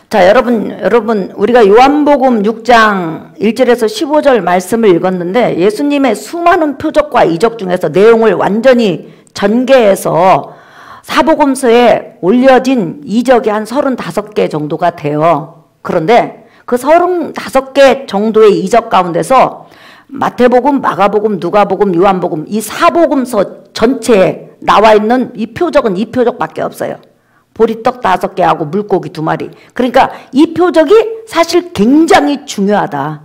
자, 여러분, 우리가 요한복음 6장 1절에서 15절 말씀을 읽었는데 예수님의 수많은 표적과 이적 중에서 내용을 완전히 전개해서 사복음서에 올려진 이적이 한 35개 정도가 돼요. 그런데 그 35개 정도의 이적 가운데서 마태복음, 마가복음, 누가복음, 요한복음 이 사복음서 전체에 나와 있는 이 표적은 이 표적밖에 없어요. 보리떡 5개하고 물고기 2마리. 그러니까 이 표적이 사실 굉장히 중요하다.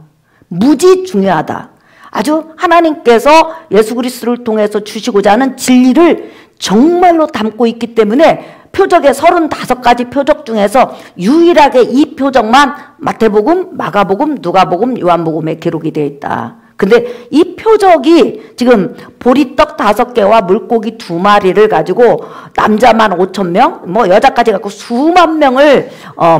무지 중요하다. 아주 하나님께서 예수 그리스도를 통해서 주시고자 하는 진리를 정말로 담고 있기 때문에 표적의 35가지 표적 중에서 유일하게 이 표적만 마태복음, 마가복음, 누가복음, 요한복음에 기록이 되어 있다. 근데 이 표적이 지금 보리떡 5개와 물고기 2마리를 가지고 남자만 5,000명, 뭐 여자까지 갖고 수만 명을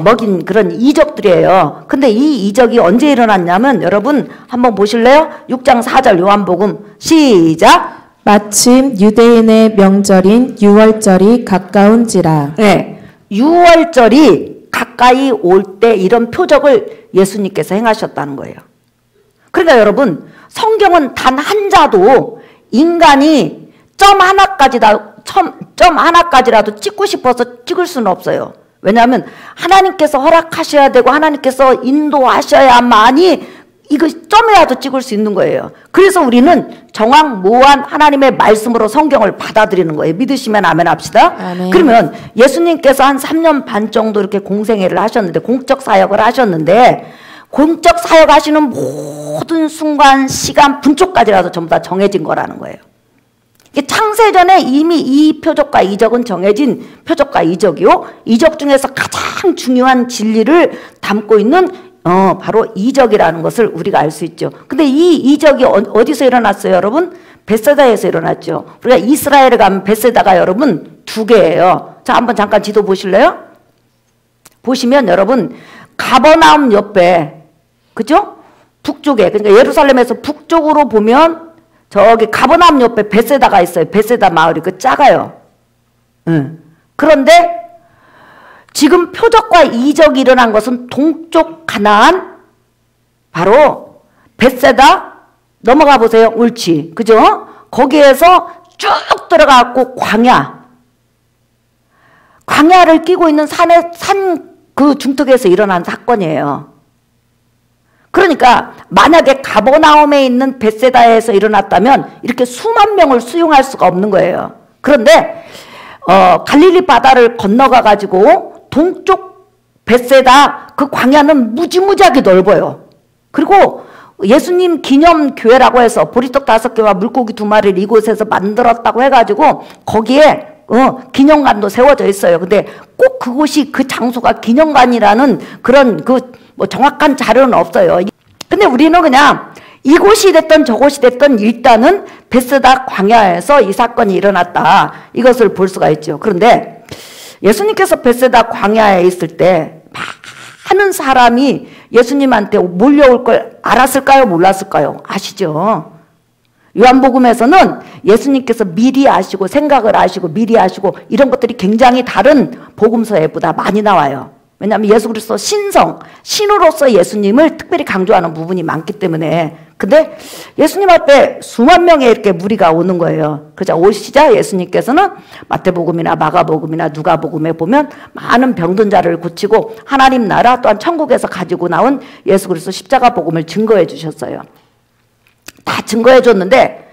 먹인 그런 이적들이에요. 근데 이 이적이 언제 일어났냐면 여러분 한번 보실래요? 6장 4절 요한복음 시작. 마침 유대인의 명절인 유월절이 가까운지라. 네, 유월절이 가까이 올 때 이런 표적을 예수님께서 행하셨다는 거예요. 그러니까 여러분 성경은 단 한 자도 인간이 점 하나까지라도 찍고 싶어서 찍을 수는 없어요. 왜냐하면 하나님께서 허락하셔야 되고 하나님께서 인도하셔야만이 이거 점이라도 찍을 수 있는 거예요. 그래서 우리는 정확무한 하나님의 말씀으로 성경을 받아들이는 거예요. 믿으시면 아멘 합시다. 아멘. 그러면 예수님께서 한 3년 반 정도 이렇게 공생애를 하셨는데 공적 사역을 하셨는데 공적 사역하시는 모든 순간, 시간, 분초까지라도 전부 다 정해진 거라는 거예요. 창세전에 이미 이 표적과 이적은 정해진 표적과 이적이요. 이적 중에서 가장 중요한 진리를 담고 있는 바로 이적이라는 것을 우리가 알 수 있죠. 근데 이 이적이 어디서 일어났어요, 여러분? 벳세다에서 일어났죠. 우리가 이스라엘에 가면 벳세다가 여러분 2개예요. 자, 한번 잠깐 지도 보실래요? 보시면 여러분 가버나움 옆에 그죠? 북쪽에, 그러니까 예루살렘에서 북쪽으로 보면 저기 가버나움 옆에 벳세다가 있어요. 벳세다 마을이 그 작아요. 그런데 지금 표적과 이적이 일어난 것은 동쪽 가나안 바로 벳세다 넘어가 보세요. 옳지. 그죠? 거기에서 쭉 들어가고 광야를 끼고 있는 산 그 중턱에서 일어난 사건이에요. 그러니까 만약에 가버나움에 있는 벳세다에서 일어났다면 이렇게 수만 명을 수용할 수가 없는 거예요. 그런데 갈릴리 바다를 건너가 가지고 동쪽 벳세다 그 광야는 무지무지하게 넓어요. 그리고 예수님 기념교회라고 해서 보리떡 5개와 물고기 2마리를 이곳에서 만들었다고 해가지고 거기에 기념관도 세워져 있어요. 근데 꼭 그곳이 그 장소가 기념관이라는 그런 뭐 정확한 자료는 없어요. 근데 우리는 그냥 이곳이 됐든 저곳이 됐든 일단은 벳세다 광야에서 이 사건이 일어났다. 이것을 볼 수가 있죠. 그런데 예수님께서 벳세다 광야에 있을 때 많은 사람이 예수님한테 몰려올 걸 알았을까요? 몰랐을까요? 아시죠? 요한복음에서는 예수님께서 미리 아시고 생각을 아시고 미리 아시고 이런 것들이 굉장히 다른 복음서에보다 많이 나와요. 왜냐하면 예수 그리스도 신으로서 예수님을 특별히 강조하는 부분이 많기 때문에. 근데 예수님 앞에 수만 명의 이렇게 무리가 오는 거예요. 그자 오시자 예수님께서는 마태복음이나 마가복음이나 누가복음에 보면 많은 병든 자를 고치고 하나님 나라 또한 천국에서 가지고 나온 예수 그리스도 십자가 복음을 증거해 주셨어요. 다 증거해 줬는데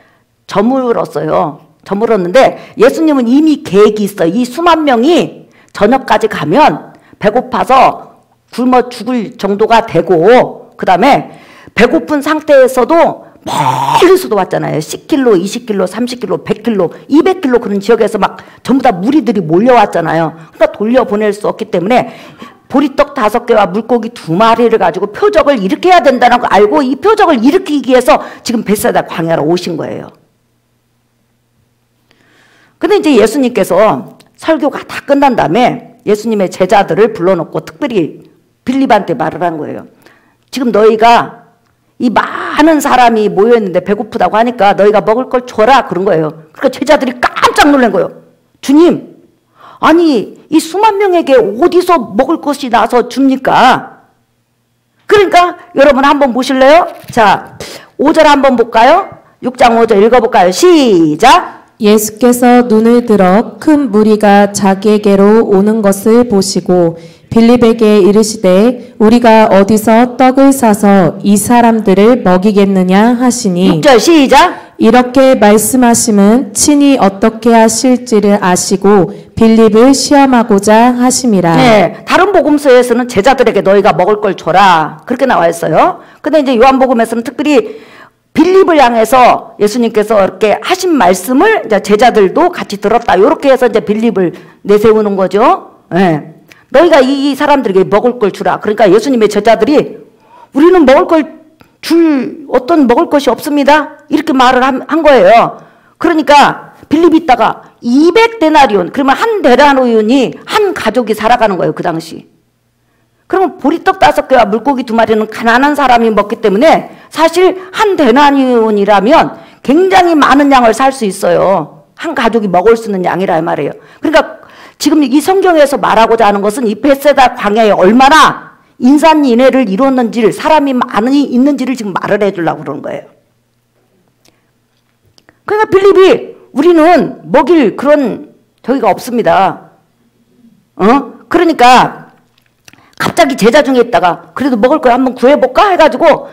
저물었는데 예수님은 이미 계획이 있어요. 이 수만 명이 저녁까지 가면 배고파서 굶어 죽을 정도가 되고 그 다음에 배고픈 상태에서도 멀리서도 왔잖아요. 10km, 20km, 30km, 100km, 200km 그런 지역에서 막 전부 다 무리들이 몰려왔잖아요. 그러니까 돌려보낼 수 없기 때문에 보리떡 5개와 물고기 2마리를 가지고 표적을 일으켜야 된다는 걸 알고 이 표적을 일으키기 위해서 지금 벳세다 광야로 오신 거예요. 근데 이제 예수님께서 설교가 다 끝난 다음에 예수님의 제자들을 불러놓고 특별히 빌립한테 말을 한 거예요. 지금 너희가 이 많은 사람이 모여있는데 배고프다고 하니까 너희가 먹을 걸 줘라 그런 거예요. 그러니까 제자들이 깜짝 놀란 거예요. 주님, 아니 이 수만 명에게 어디서 먹을 것이 나서 줍니까? 그러니까 여러분 한번 보실래요? 자 5절 한번 볼까요? 6장 5절 읽어볼까요? 시작. 예수께서 눈을 들어 큰 무리가 자기에게로 오는 것을 보시고 빌립에게 이르시되 우리가 어디서 떡을 사서 이 사람들을 먹이겠느냐 하시니 6절 시작. 이렇게 말씀하심은 친히 어떻게 하실지를 아시고 빌립을 시험하고자 하심이라. 네, 다른 복음서에서는 제자들에게 너희가 먹을 걸 줘라 그렇게 나와 있어요. 근데 이제 요한복음에서는 특별히 빌립을 향해서 예수님께서 이렇게 하신 말씀을 이제 제자들도 같이 들었다. 이렇게 해서 이제 빌립을 내세우는 거죠. 네. 너희가 이 사람들에게 먹을 걸 주라. 그러니까 예수님의 제자들이 우리는 먹을 걸 어떤 먹을 것이 없습니다. 이렇게 말을 한 거예요. 그러니까 빌립이 있다가 200데나리온, 그러면 한 데나리온이 한 가족이 살아가는 거예요. 그 당시. 그러면 보리떡 5개와 물고기 2마리는 가난한 사람이 먹기 때문에 사실 한 데나리온이라면 굉장히 많은 양을 살 수 있어요. 한 가족이 먹을 수 있는 양이라 말이에요. 그러니까 지금 이 성경에서 말하고자 하는 것은 이 베세다 광야에 얼마나 인산인해를 이뤘는지를, 사람이 많이 있는지를 지금 말을 해주려고 그러는 거예요. 그러니까 빌립이 우리는 먹일 그런 저기가 없습니다. 그러니까 갑자기 제자 중에 있다가 그래도 먹을 걸 한번 구해볼까 해가지고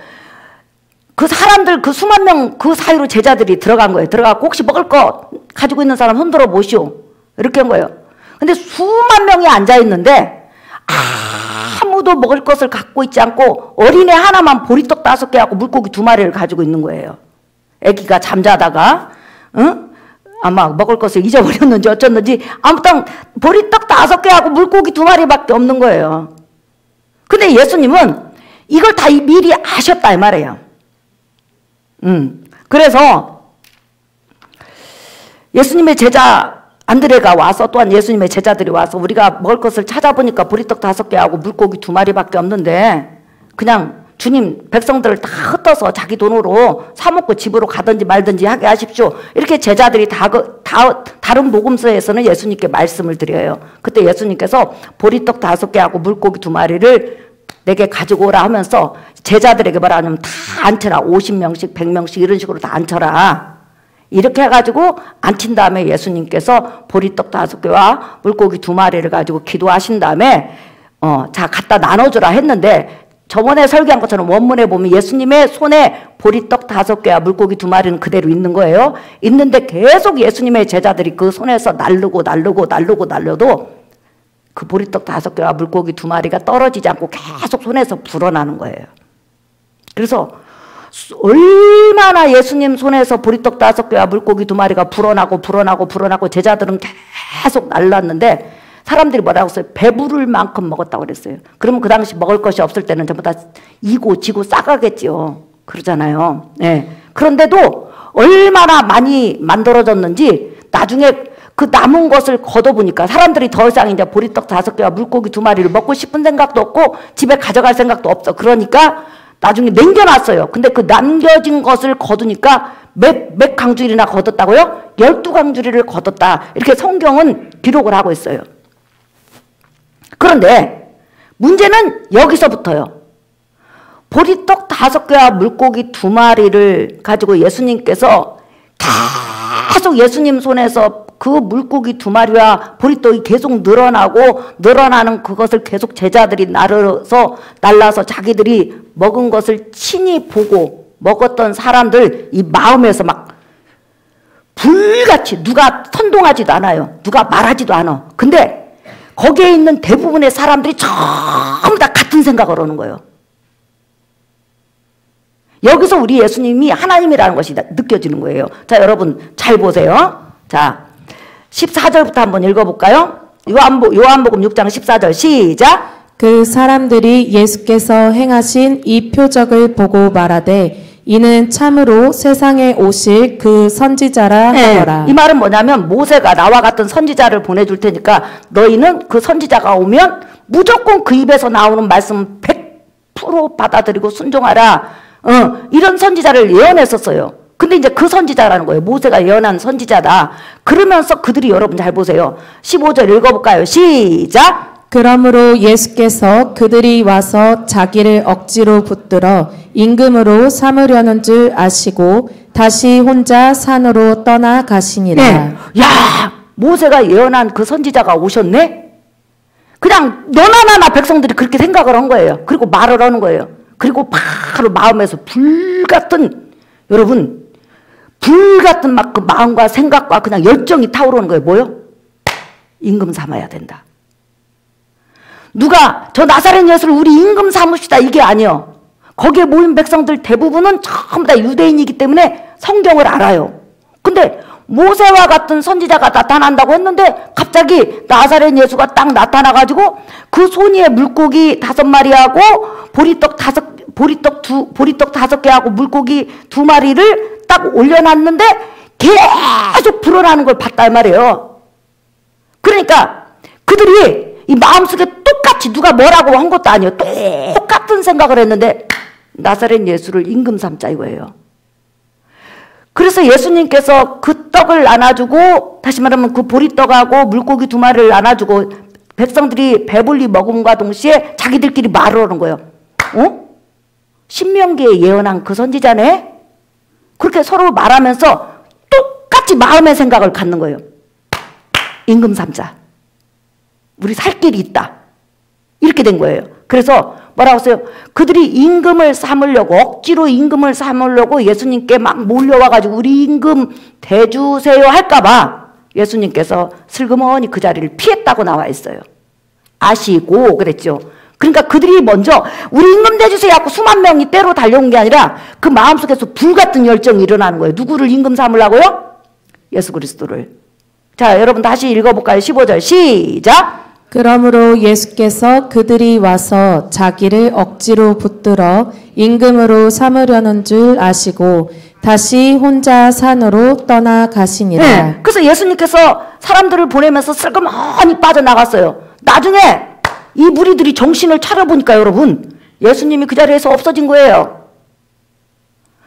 그 사람들 그 수만 명 그 사이로 제자들이 들어간 거예요. 들어가고 혹시 먹을 거 가지고 있는 사람 손들어 보시오. 이렇게 한 거예요. 근데 수만 명이 앉아있는데 아무도 먹을 것을 갖고 있지 않고 어린애 하나만 보리떡 5개하고 물고기 2마리를 가지고 있는 거예요. 아기가 잠자다가 아마 먹을 것을 잊어버렸는지 어쩌는지 아무튼 보리떡 5개하고 물고기 2마리밖에 없는 거예요. 근데 예수님은 이걸 다 미리 아셨다 이 말이에요. 그래서 예수님의 제자 안드레가 와서 또한 예수님의 제자들이 와서 우리가 먹을 것을 찾아보니까 보리떡 5개하고 물고기 2마리밖에 없는데 그냥 주님 백성들을 다 흩어서 자기 돈으로 사먹고 집으로 가든지 말든지 하게 하십시오. 이렇게 제자들이 다른 복음서에서는 예수님께 말씀을 드려요. 그때 예수님께서 보리떡 5개하고 물고기 2마리를 내게 가지고 오라 하면서 제자들에게 뭐라 하냐면 다 앉혀라. 50명씩 100명씩 이런 식으로 다 앉혀라. 이렇게 해가지고 앉힌 다음에 예수님께서 보리떡 5개와 물고기 2마리를 가지고 기도하신 다음에 자 갖다 나눠주라 했는데 저번에 설교한 것처럼 원문에 보면 예수님의 손에 보리떡 5개와 물고기 2마리는 그대로 있는 거예요. 있는데 계속 예수님의 제자들이 그 손에서 날르고 그 보리떡 5개와 물고기 2마리가 떨어지지 않고 계속 손에서 불어나는 거예요. 그래서 얼마나 예수님 손에서 보리떡 5개와 물고기 2마리가 불어나고 제자들은 계속 날랐는데 사람들이 뭐라고 했어요? 배부를 만큼 먹었다고 그랬어요. 그러면 그 당시 먹을 것이 없을 때는 전부 다 이고 지고 싸가겠지요. 그러잖아요. 네. 그런데도 얼마나 많이 만들어졌는지 나중에 그 남은 것을 걷어보니까 사람들이 더 이상 이제 보리떡 5개와 물고기 2마리를 먹고 싶은 생각도 없고 집에 가져갈 생각도 없어. 그러니까 나중에 남겨놨어요. 근데 그 남겨진 것을 거두니까 몇 강줄이나 거뒀다고요? 12강줄이를 거뒀다. 이렇게 성경은 기록을 하고 있어요. 그런데 문제는 여기서부터요. 보리떡 5개와 물고기 2마리를 가지고 예수님께서 계속 예수님 손에서 그 물고기 2마리와 보리떡이 계속 늘어나는 그것을 계속 제자들이 날라서 자기들이 먹은 것을 친히 보고 먹었던 사람들 이 마음에서 막 불같이 누가 선동하지도 않아요. 누가 말하지도 않아. 근데 거기에 있는 대부분의 사람들이 전부 다 같은 생각을 하는 거예요. 여기서 우리 예수님이 하나님이라는 것이 느껴지는 거예요. 자, 여러분 잘 보세요. 자, 14절부터 한번 읽어볼까요? 요한복음 6장 14절 시작. 그 사람들이 예수께서 행하신 이 표적을 보고 말하되 이는 참으로 세상에 오실 그 선지자라 하더라. 이 말은 뭐냐면 모세가 나와 같은 선지자를 보내줄 테니까 너희는 그 선지자가 오면 무조건 그 입에서 나오는 말씀 100% 받아들이고 순종하라. 이런 선지자를 예언했었어요. 근데 이제 그 선지자라는 거예요. 모세가 예언한 선지자다. 그러면서 그들이 여러분 잘 보세요. 15절 읽어볼까요? 시작. 그러므로 예수께서 그들이 와서 자기를 억지로 붙들어 임금으로 삼으려는 줄 아시고 다시 혼자 산으로 떠나가시니라. 네. 야, 모세가 예언한 그 선지자가 오셨네? 그냥 너나 나나 백성들이 그렇게 생각을 한 거예요. 그리고 말을 하는 거예요. 그리고 바로 마음에서 불같은, 여러분, 불같은 막 그 마음과 생각과 그냥 열정이 타오르는 거예요. 뭐요? 임금 삼아야 된다. 누가 저 나사렛 예수를 우리 임금 삼읍시다 이게 아니요. 거기에 모인 백성들 대부분은 전부 다 유대인이기 때문에 성경을 알아요. 근데 모세와 같은 선지자가 나타난다고 했는데 갑자기 나사렛 예수가 딱 나타나가지고 그 손 위에 물고기 5마리하고 보리떡 5개하고 물고기 2마리를 딱 올려놨는데 계속 불어나는 걸 봤단 말이에요. 그러니까 그들이 이 마음속에 똑같이 누가 뭐라고 한 것도 아니에요. 똑같은 생각을 했는데 나사렛 예수를 임금 삼자 이거예요. 그래서 예수님께서 그 떡을 나눠주고, 다시 말하면 그 보리떡하고 물고기 2마리를 나눠주고 백성들이 배불리 먹음과 동시에 자기들끼리 말을 하는 거예요. 어? 신명기에 예언한 그 선지자네? 그렇게 서로 말하면서 똑같이 마음의 생각을 갖는 거예요. 임금 삼자. 우리 살 길이 있다. 이렇게 된 거예요. 그래서 뭐라고 했어요? 그들이 임금을 삼으려고, 억지로 임금을 삼으려고 예수님께 막 몰려와가지고 우리 임금 대주세요 할까봐 예수님께서 슬그머니 그 자리를 피했다고 나와 있어요. 아시고 그랬죠. 그러니까 그들이 먼저 우리 임금 대주세요 하고 수만 명이 때로 달려온 게 아니라 그 마음속에서 불같은 열정이 일어나는 거예요. 누구를 임금 삼으려고요? 예수 그리스도를. 자, 여러분 다시 읽어볼까요? 15절 시작. 그러므로 예수께서 그들이 와서 자기를 억지로 붙들어 임금으로 삼으려는 줄 아시고 다시 혼자 산으로 떠나가시니라. 네, 그래서 예수님께서 사람들을 보내면서 슬그머니 빠져나갔어요. 나중에 이 무리들이 정신을 차려보니까 여러분 예수님이 그 자리에서 없어진 거예요.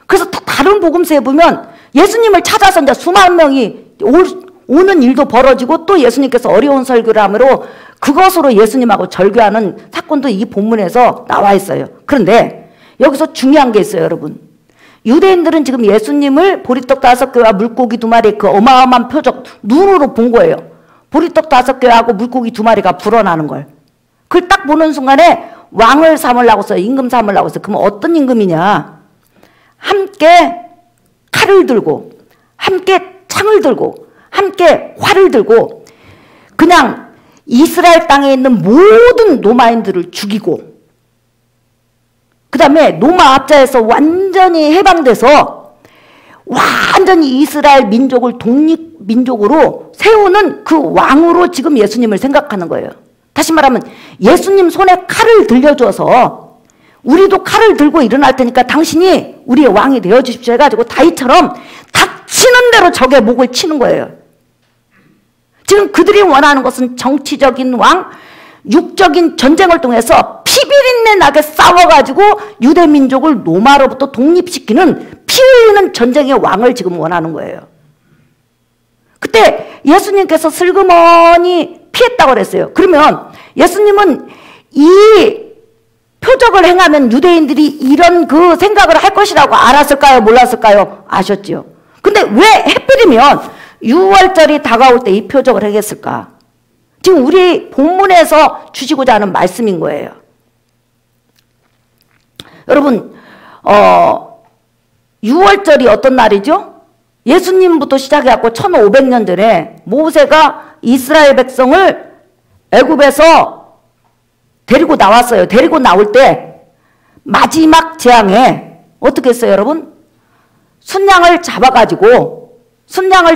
그래서 다른 복음서에 보면 예수님을 찾아서 이제 수만 명이 오는 일도 벌어지고 또 예수님께서 어려운 설교를 하므로 그것으로 예수님하고 절교하는 사건도 이 본문에서 나와 있어요. 그런데 여기서 중요한 게 있어요, 여러분. 유대인들은 지금 예수님을 보리떡 5개와 물고기 2마리 그 어마어마한 표적 눈으로 본 거예요. 보리떡 5개하고 물고기 2마리가 불어나는 걸. 그걸 딱 보는 순간에 왕을 삼으려고 써요. 임금 삼으려고 써요. 그럼 어떤 임금이냐? 함께 칼을 들고, 함께 창을 들고, 함께 활을 들고 그냥 이스라엘 땅에 있는 모든 로마인들을 죽이고 그 다음에 로마 압자에서 완전히 해방돼서 완전히 이스라엘 민족을 독립민족으로 세우는 그 왕으로 지금 예수님을 생각하는 거예요. 다시 말하면 예수님 손에 칼을 들려줘서 우리도 칼을 들고 일어날 테니까 당신이 우리의 왕이 되어주십시오 해가지고 다윗처럼 닥치는 대로 적의 목을 치는 거예요. 지금 그들이 원하는 것은 정치적인 왕, 육적인 전쟁을 통해서 피비린내 나게 싸워가지고 유대민족을 로마로부터 독립시키는 피 흘리는 전쟁의 왕을 지금 원하는 거예요. 그때 예수님께서 슬그머니 피했다고 그랬어요. 그러면 예수님은 이 표적을 행하면 유대인들이 이런 그 생각을 할 것이라고 알았을까요? 몰랐을까요? 아셨죠? 근데 왜 하필이면 6월절이 다가올 때 이 표적을 하겠을까? 지금 우리 본문에서 주시고자 하는 말씀인 거예요. 여러분 6월절이 어떤 날이죠? 예수님부터 시작해갖고 1500년 전에 모세가 이스라엘 백성을 애굽에서 데리고 나왔어요. 데리고 나올 때 마지막 재앙에 어떻게 했어요, 여러분? 순양을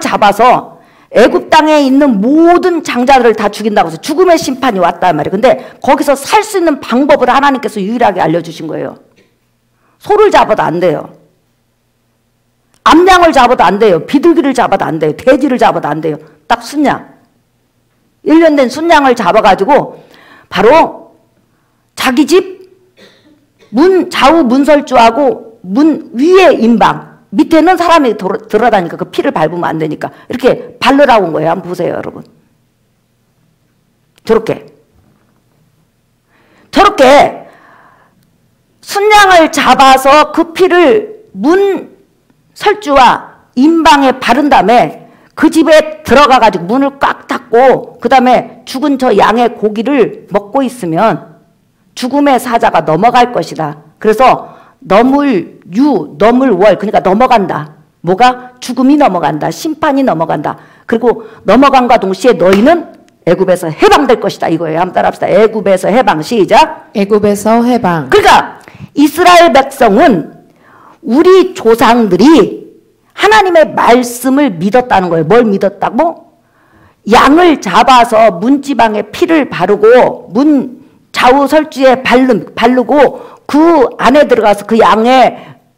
잡아서 애굽 땅에 있는 모든 장자들을 다 죽인다고 해서 죽음의 심판이 왔단 말이에요. 근데 거기서 살 수 있는 방법을 하나님께서 유일하게 알려주신 거예요. 소를 잡아도 안 돼요. 암양을 잡아도 안 돼요. 비둘기를 잡아도 안 돼요. 돼지를 잡아도 안 돼요. 딱 순양. 1년 된 순양을 잡아가지고 바로 자기 집 좌우 문설주하고 문 위에 임방 밑에는 사람이 들어다니까 그 피를 밟으면 안 되니까 이렇게 바르라고 온 거예요. 한번 보세요, 여러분. 저렇게 순양을 잡아서 그 피를 문 설주와 임방에 바른 다음에 그 집에 들어가가지고 문을 꽉 닫고 그 다음에 죽은 저 양의 고기를 먹고 있으면 죽음의 사자가 넘어갈 것이다. 그래서 넘을월, 그러니까 넘어간다. 뭐가? 죽음이 넘어간다. 심판이 넘어간다. 그리고 넘어간과 동시에 너희는 애굽에서 해방될 것이다. 이거예요. 한번 따라합시다. 애굽에서 해방. 시작. 애굽에서 해방. 그러니까 이스라엘 백성은 우리 조상들이 하나님의 말씀을 믿었다는 거예요. 뭘 믿었다고? 양을 잡아서 문지방에 피를 바르고 문 좌우 설주에 바르고 그 안에 들어가서 그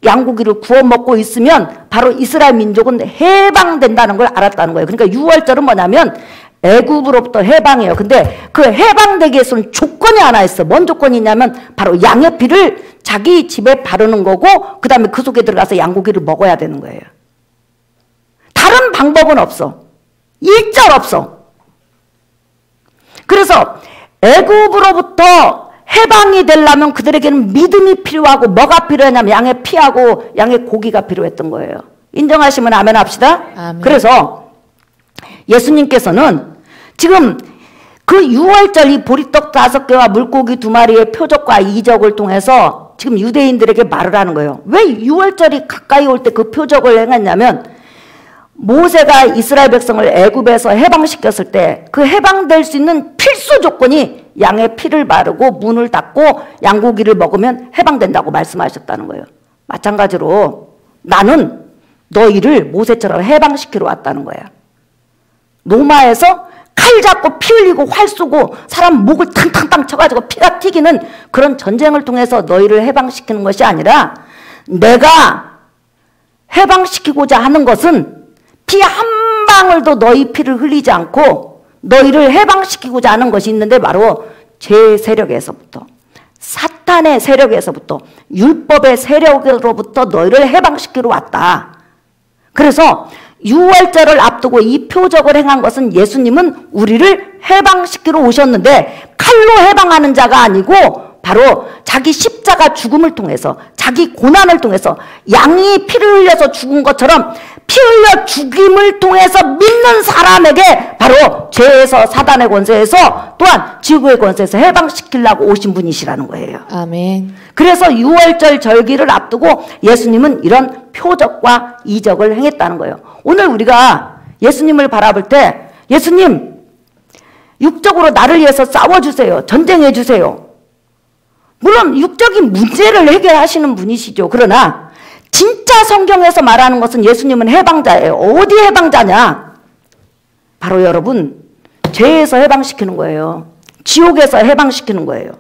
양고기를 구워 먹고 있으면 바로 이스라엘 민족은 해방된다는 걸 알았다는 거예요. 그러니까 유월절은 뭐냐면 애굽으로부터 해방이에요. 근데 그 해방되기 위해서는 조건이 하나 있어. 뭔 조건이 있냐면 바로 양의 피를 자기 집에 바르는 거고 그 다음에 그 속에 들어가서 양고기를 먹어야 되는 거예요. 다른 방법은 없어. 일절 없어. 그래서 애굽으로부터 해방이 되려면 그들에게는 믿음이 필요하고 뭐가 필요하냐면 양의 피하고 양의 고기가 필요했던 거예요. 인정하시면 아멘 합시다. 아멘. 그래서 예수님께서는 지금 그 유월절 이 보리떡 5개와 물고기 2마리의 표적과 이적을 통해서 지금 유대인들에게 말을 하는 거예요. 왜 유월절이 가까이 올 때 그 표적을 행했냐면 모세가 이스라엘 백성을 애굽에서 해방시켰을 때 그 해방될 수 있는 필수 조건이 양의 피를 바르고 문을 닫고 양고기를 먹으면 해방된다고 말씀하셨다는 거예요. 마찬가지로 나는 너희를 모세처럼 해방시키러 왔다는 거야. 로마에서 칼 잡고 피 흘리고 활 쏘고 사람 목을 탕탕탕 쳐가지고 피가 튀기는 그런 전쟁을 통해서 너희를 해방시키는 것이 아니라 내가 해방시키고자 하는 것은 피 한 방울도 너희 피를 흘리지 않고 너희를 해방시키고자 하는 것이 있는데 바로 죄의 세력에서부터 사탄의 세력에서부터 율법의 세력으로부터 너희를 해방시키러 왔다. 그래서 유월절을 앞두고 이 표적을 행한 것은 예수님은 우리를 해방시키러 오셨는데 칼로 해방하는 자가 아니고 바로 자기 십자가 죽음을 통해서 자기 고난을 통해서 양이 피를 흘려서 죽은 것처럼 피 흘려 죽임을 통해서 믿는 사람에게 바로 죄에서 사단의 권세에서 또한 지구의 권세에서 해방시키려고 오신 분이시라는 거예요. 아멘. 그래서 유월절 절기를 앞두고 예수님은 이런 표적과 이적을 행했다는 거예요. 오늘 우리가 예수님을 바라볼 때 예수님 육적으로 나를 위해서 싸워주세요. 전쟁해주세요. 물론 육적인 문제를 해결하시는 분이시죠. 그러나 진짜 성경에서 말하는 것은 예수님은 해방자예요. 어디 해방자냐? 바로 여러분 죄에서 해방시키는 거예요. 지옥에서 해방시키는 거예요.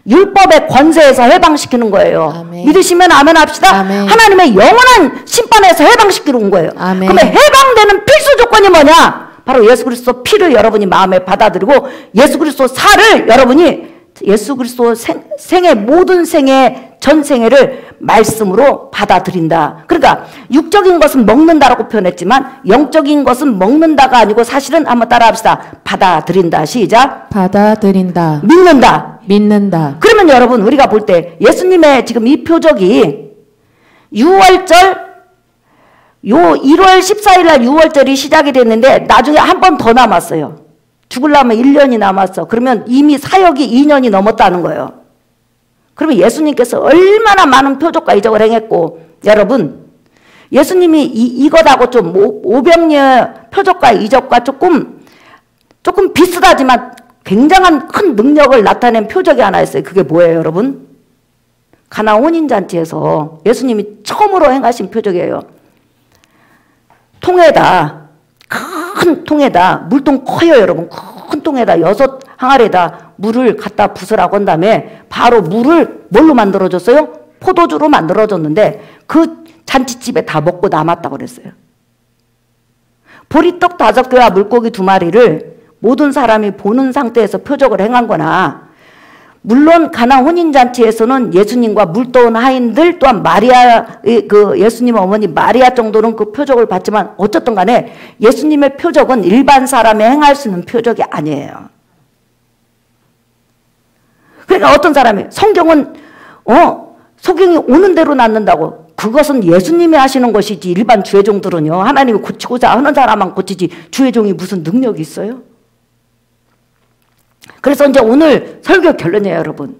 율법의 권세에서 해방시키는 거예요. 아멘. 믿으시면 아멘 합시다. 아멘. 하나님의 영원한 심판에서 해방시키러 온 거예요. 아멘. 그러면 해방되는 필수 조건이 뭐냐? 바로 예수 그리스도 피를 여러분이 마음에 받아들이고 예수 그리스도 살을 여러분이 예수 그리스도 생애 모든 생애 전생애를 말씀으로 받아들인다. 그러니까 육적인 것은 먹는다라고 표현했지만 영적인 것은 먹는다가 아니고 사실은 한번 따라합시다. 받아들인다. 시작. 받아들인다. 믿는다. 믿는다. 그러면 여러분 우리가 볼 때 예수님의 지금 이 표적이 6월절 요 1월 14일 날 6월절이 시작이 됐는데 나중에 한 번 더 남았어요. 죽으려면 1년이 남았어. 그러면 이미 사역이 2년이 넘었다는 거예요. 그러면 예수님께서 얼마나 많은 표적과 이적을 행했고 여러분 예수님이 이것하고 좀 오병이어 표적과 이적과 조금 비슷하지만 굉장한 큰 능력을 나타낸 표적이 하나 있어요. 그게 뭐예요 여러분? 가나 혼인잔치에서 예수님이 처음으로 행하신 표적이에요. 통에다 큰 통에다 물통 커요 여러분. 큰 통에다 6 항아리에다 물을 갖다 부으라고 한 다음에 바로 물을 뭘로 만들어줬어요? 포도주로 만들어줬는데 그 잔치집에 다 먹고 남았다고 그랬어요. 보리떡 5개와 물고기 2마리를 모든 사람이 보는 상태에서 표적을 행한 거나 물론 가나 혼인잔치에서는 예수님과 물떠온 하인들 또한 마리아 그 예수님 어머니 마리아 정도는 그 표적을 봤지만 어쨌든 간에 예수님의 표적은 일반 사람이 행할 수 있는 표적이 아니에요. 그러니까 어떤 사람이 성경은 소경이 오는 대로 낫는다고, 그것은 예수님이 하시는 것이지 일반 주의종들은요 하나님이 고치고자 하는 사람만 고치지 주의종이 무슨 능력이 있어요? 그래서 이제 오늘 설교 결론이에요, 여러분.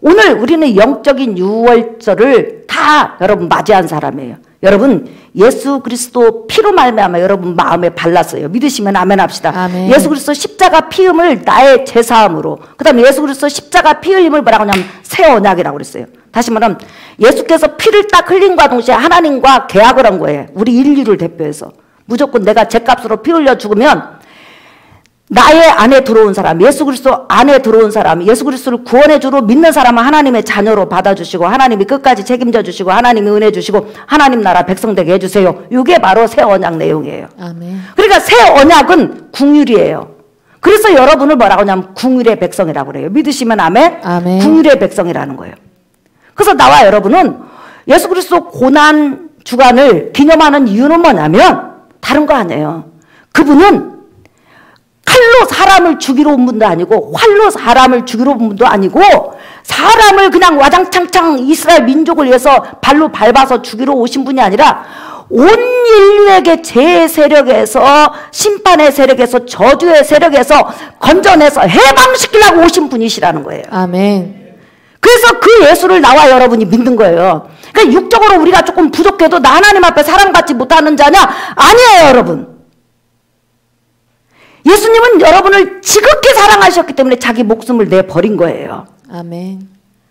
오늘 우리는 영적인 유월절을 다 여러분 맞이한 사람이에요. 여러분 예수 그리스도 피로 말미암아 여러분 마음에 발랐어요. 믿으시면 아멘 합시다. 아멘. 예수 그리스도 십자가 피 흘림을 나의 제사함으로, 그 다음에 예수 그리스도 십자가 피 흘림을 뭐라고 하냐면 새 언약이라고 그랬어요. 다시 말하면 예수께서 피를 딱 흘림과 동시에 하나님과 계약을 한 거예요. 우리 인류를 대표해서 무조건 내가 죗값으로 피 흘려 죽으면 나의 안에 들어온 사람, 예수 그리스도 안에 들어온 사람, 예수 그리스도를 구원의 주로 믿는 사람은 하나님의 자녀로 받아주시고 하나님이 끝까지 책임져 주시고 하나님이 은혜 주시고 하나님 나라 백성 되게 해주세요. 이게 바로 새 언약 내용이에요. 아멘. 그러니까 새 언약은 궁율이에요. 그래서 여러분을 뭐라고 하냐면 궁율의 백성이라고 그래요. 믿으시면 아멘. 아멘. 궁율의 백성이라는 거예요. 그래서 나와 여러분은 예수 그리스도 고난 주간을 기념하는 이유는 뭐냐면 다른 거 아니에요. 그분은 칼로 사람을 죽이러 온 분도 아니고 활로 사람을 죽이러 온 분도 아니고 사람을 그냥 와장창창 이스라엘 민족을 위해서 발로 밟아서 죽이러 오신 분이 아니라 온 인류에게 죄의 세력에서 심판의 세력에서 저주의 세력에서 건져내서 해방시키려고 오신 분이시라는 거예요. 아멘. 그래서 그 예수를 나와 여러분이 믿는 거예요. 그러니까 육적으로 우리가 조금 부족해도 나 하나님 앞에 사랑받지 못하는 자냐? 아니에요, 여러분. 예수님은 여러분을 지극히 사랑하셨기 때문에 자기 목숨을 내버린 거예요. 아멘.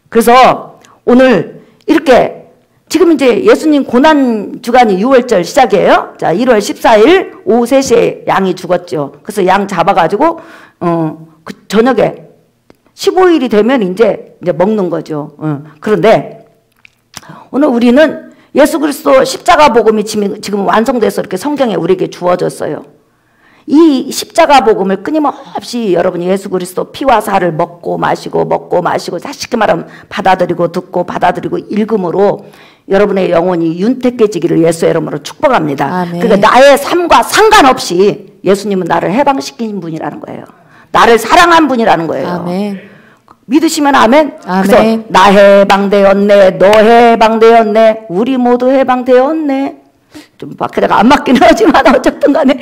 그래서 오늘 이렇게 지금 이제 예수님 고난 주간이 6월절 시작이에요. 자, 1월 14일 오후 3시에 양이 죽었죠. 그래서 양 잡아가지고 그 저녁에 15일이 되면 이제 먹는 거죠. 그런데 오늘 우리는 예수 그리스도 십자가 복음이 지금 완성돼서 이렇게 성경에 우리에게 주어졌어요. 이 십자가 복음을 끊임없이 여러분이 예수 그리스도 피와 살을 먹고 마시고 쉽게 말하면 받아들이고 듣고 받아들이고 읽음으로 여러분의 영혼이 윤택해지기를 예수의 이름으로 축복합니다. 아멘. 그러니까 나의 삶과 상관없이 예수님은 나를 해방시킨 분이라는 거예요. 나를 사랑한 분이라는 거예요. 아멘. 믿으시면 아멘. 아멘. 그래서 나 해방되었네, 너 해방되었네, 우리 모두 해방되었네. 좀 밖에다가 안 맞기는 하지만 어쨌든 간에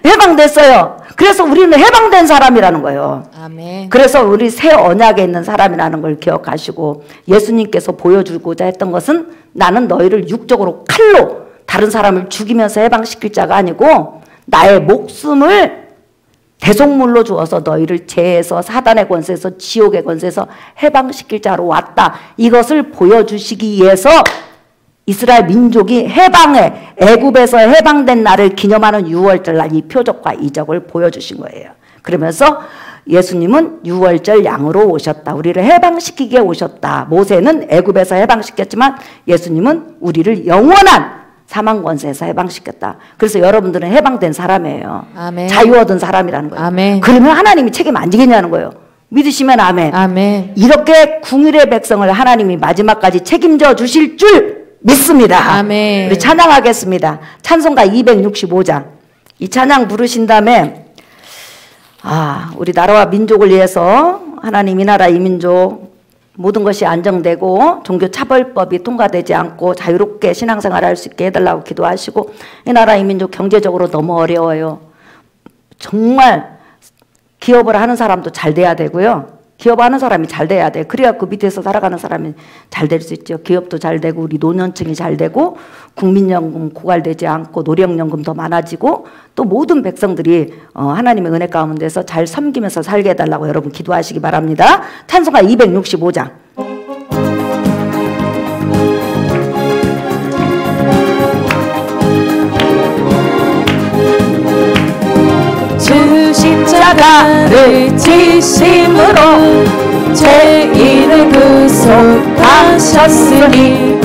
해방됐어요. 그래서 우리는 해방된 사람이라는 거예요. 아멘. 그래서 우리 새 언약에 있는 사람이라는 걸 기억하시고 예수님께서 보여주고자 했던 것은 나는 너희를 육적으로 칼로 다른 사람을 죽이면서 해방시킬 자가 아니고 나의 목숨을 대속물로 주어서 너희를 죄에서 사단의 권세에서 지옥의 권세에서 해방시킬 자로 왔다. 이것을 보여주시기 위해서 이스라엘 민족이 해방해 애굽에서 해방된 날을 기념하는 6월절 날 이 표적과 이적을 보여주신 거예요. 그러면서 예수님은 6월절 양으로 오셨다. 우리를 해방시키게 오셨다. 모세는 애굽에서 해방시켰지만 예수님은 우리를 영원한 사망 권세에서 해방시켰다. 그래서 여러분들은 해방된 사람이에요. 아멘. 자유 얻은 사람이라는 거예요. 아멘. 그러면 하나님이 책임 안 지겠냐는 거예요. 믿으시면 아멘. 아멘. 이렇게 궁율의 백성을 하나님이 마지막까지 책임져 주실 줄 믿습니다. 아멘. 우리 찬양하겠습니다. 찬송가 265장. 이 찬양 부르신 다음에 우리 나라와 민족을 위해서 하나님 이 나라 이 민족 모든 것이 안정되고 종교 차별법이 통과되지 않고 자유롭게 신앙생활을 할 수 있게 해달라고 기도하시고, 이 나라 이 민족 경제적으로 너무 어려워요. 정말 기업을 하는 사람도 잘 돼야 되고요. 기업하는 사람이 잘 돼야 돼. 그래야 그 밑에서 살아가는 사람이 잘 될 수 있죠. 기업도 잘 되고 우리 노년층이 잘 되고 국민연금 고갈되지 않고 노령연금 더 많아지고 또 모든 백성들이 하나님의 은혜 가운데서 잘 섬기면서 살게 해달라고 여러분 기도하시기 바랍니다. 찬송가 265장. 십자가를 지심으로 죄인을 구속하셨으니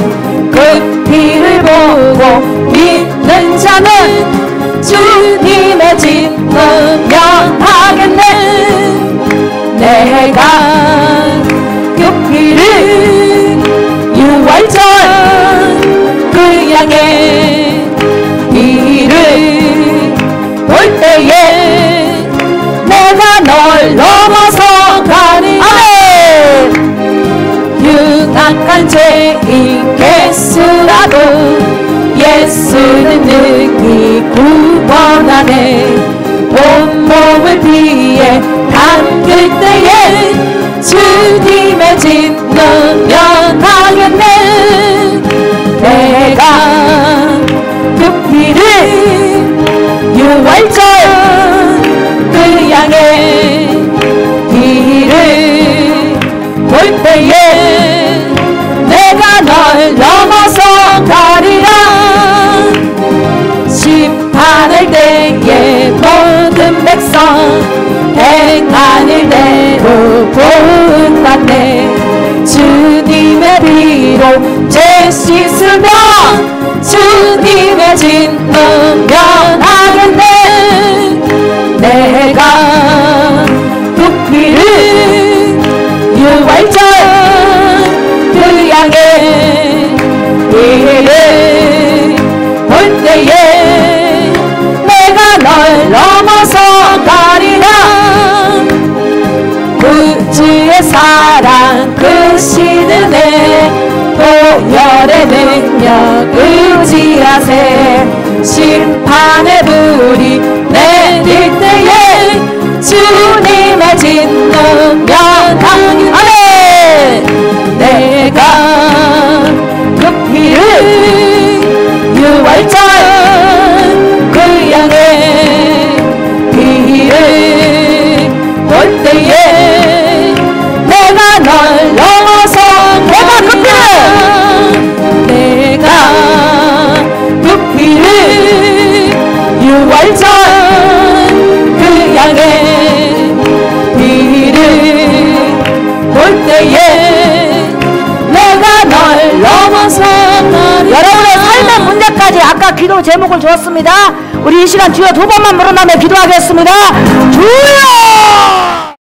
그 피를 보고 믿는 자는 주님의 집 분명하겠네. 내 내가 그 피를 유월절 그 양의 피를 볼 때에 내가 널 넘어서 가리라. 흉악한 죄인겠으라도 예수는 능히 구원하네. 온몸을 피에 담글 때에 주님의 진노 면하겠네. 내가 그 피를 유월절 그 양의 피를 볼 때에 내가 널 넘어서 가리라. 심판할 때에 모든 백성 행한 일대로 보응받네. 주님의 피로 죄 씻으면 주님의 진노 면하겠네. 내가 그 피를 유월절 그 양의 피를 볼 때에 내가 널 넘어서 가리라. 구주의 사랑 크시는 내 보혈의 능력 의지하세. 심판의 불이 내릴 때에 주님의 진노 면하겠네. 내가 그 피를 유월절 그 양의 피를 볼 때에 내가 널 넘어서 내가 그 피를 유월절 그 양의 피를 볼 때에 내가 널 넘어서 여러분의 삶의 문제까지 아까 기도 제목을 주었습니다. 우리 이 시간 주여 두 번만 물어나며 기도하겠습니다. 주여!